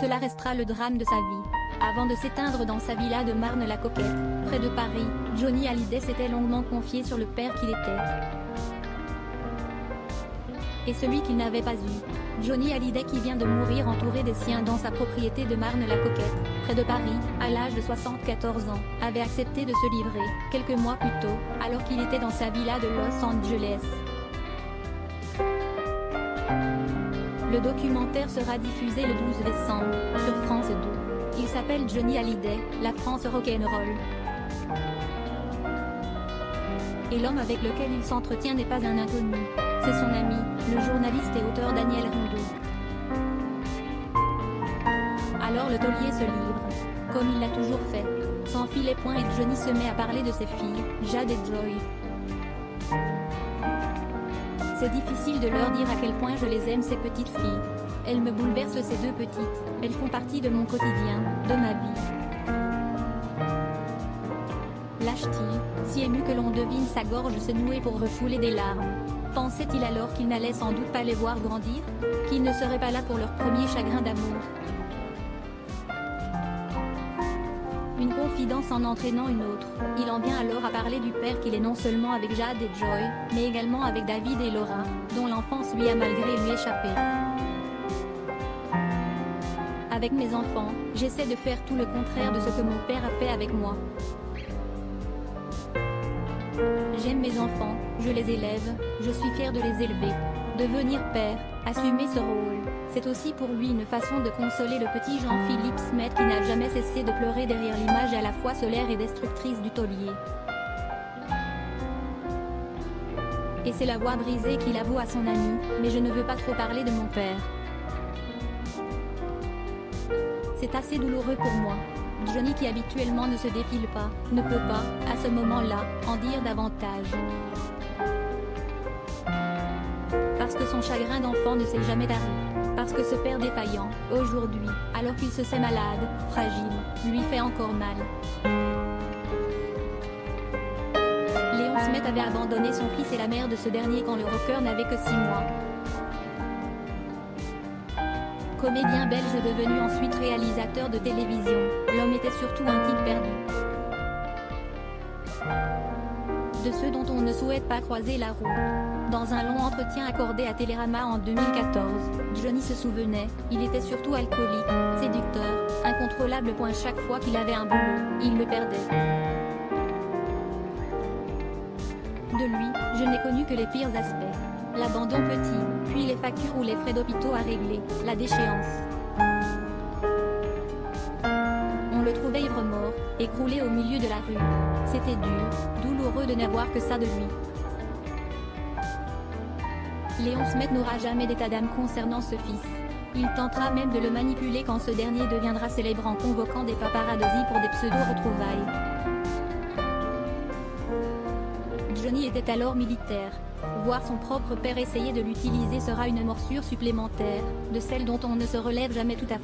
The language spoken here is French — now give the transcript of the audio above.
Cela restera le drame de sa vie. Avant de s'éteindre dans sa villa de Marne-la-Coquette, près de Paris, Johnny Hallyday s'était longuement confié sur le père qu'il était. Et celui qu'il n'avait pas eu. Johnny Hallyday, qui vient de mourir entouré des siens dans sa propriété de Marne-la-Coquette, près de Paris, à l'âge de 74 ans, avait accepté de se livrer, quelques mois plus tôt, alors qu'il était dans sa villa de Los Angeles. Le documentaire sera diffusé le 12 décembre, sur France 2. Il s'appelle Johnny Hallyday, la France rock'n'roll. Et l'homme avec lequel il s'entretient n'est pas un inconnu. C'est son ami, le journaliste et auteur Daniel Ringo. Alors le taulier se livre, comme il l'a toujours fait. S'enfile les poings et Johnny se met à parler de ses filles, Jade et Joy. C'est difficile de leur dire à quel point je les aime, ces petites filles. Elles me bouleversent, ces deux petites. Elles font partie de mon quotidien, de ma vie. Lâche-t-il, si ému que l'on devine sa gorge se nouer pour refouler des larmes. Pensait-il alors qu'il n'allait sans doute pas les voir grandir? Qu'il ne serait pas là pour leur premier chagrin d'amour? Une confidence en entraînant une autre, il en vient alors à parler du père qu'il est, non seulement avec Jade et Joy, mais également avec David et Laura, dont l'enfance lui a malgré lui échappé. Avec mes enfants, j'essaie de faire tout le contraire de ce que mon père a fait avec moi. J'aime mes enfants, je les élève, je suis fier de les élever. Devenir père, assumer ce rôle, c'est aussi pour lui une façon de consoler le petit Jean-Philippe Smet qui n'a jamais cessé de pleurer derrière l'image à la fois solaire et destructrice du taulier. Et c'est la voix brisée qu'il avoue à son ami, mais je ne veux pas trop parler de mon père. C'est assez douloureux pour moi. Johnny, qui habituellement ne se défile pas, ne peut pas, à ce moment-là, en dire davantage. Parce que son chagrin d'enfant ne s'est jamais tari. Parce que ce père défaillant, aujourd'hui, alors qu'il se sait malade, fragile, lui fait encore mal. Léon Smet avait abandonné son fils et la mère de ce dernier quand le rocker n'avait que 6 mois. Comédien belge devenu ensuite réalisateur de télévision, l'homme était surtout un type perdu. De ceux dont on ne souhaite pas croiser la roue. Dans un long entretien accordé à Télérama en 2014, Johnny se souvenait, il était surtout alcoolique, séducteur, incontrôlable. Chaque fois qu'il avait un boulot, il me perdait. De lui, je n'ai connu que les pires aspects. L'abandon petit, puis les factures ou les frais d'hôpitaux à régler, la déchéance. On le trouvait ivre-mort, écroulé au milieu de la rue. C'était dur, douloureux de n'avoir que ça de lui. Léon Smet n'aura jamais d'état d'âme concernant ce fils. Il tentera même de le manipuler quand ce dernier deviendra célèbre en convoquant des paparazzis pour des pseudo-retrouvailles. Johnny était alors militaire. Voir son propre père essayer de l'utiliser sera une morsure supplémentaire, de celle dont on ne se relève jamais tout à fait.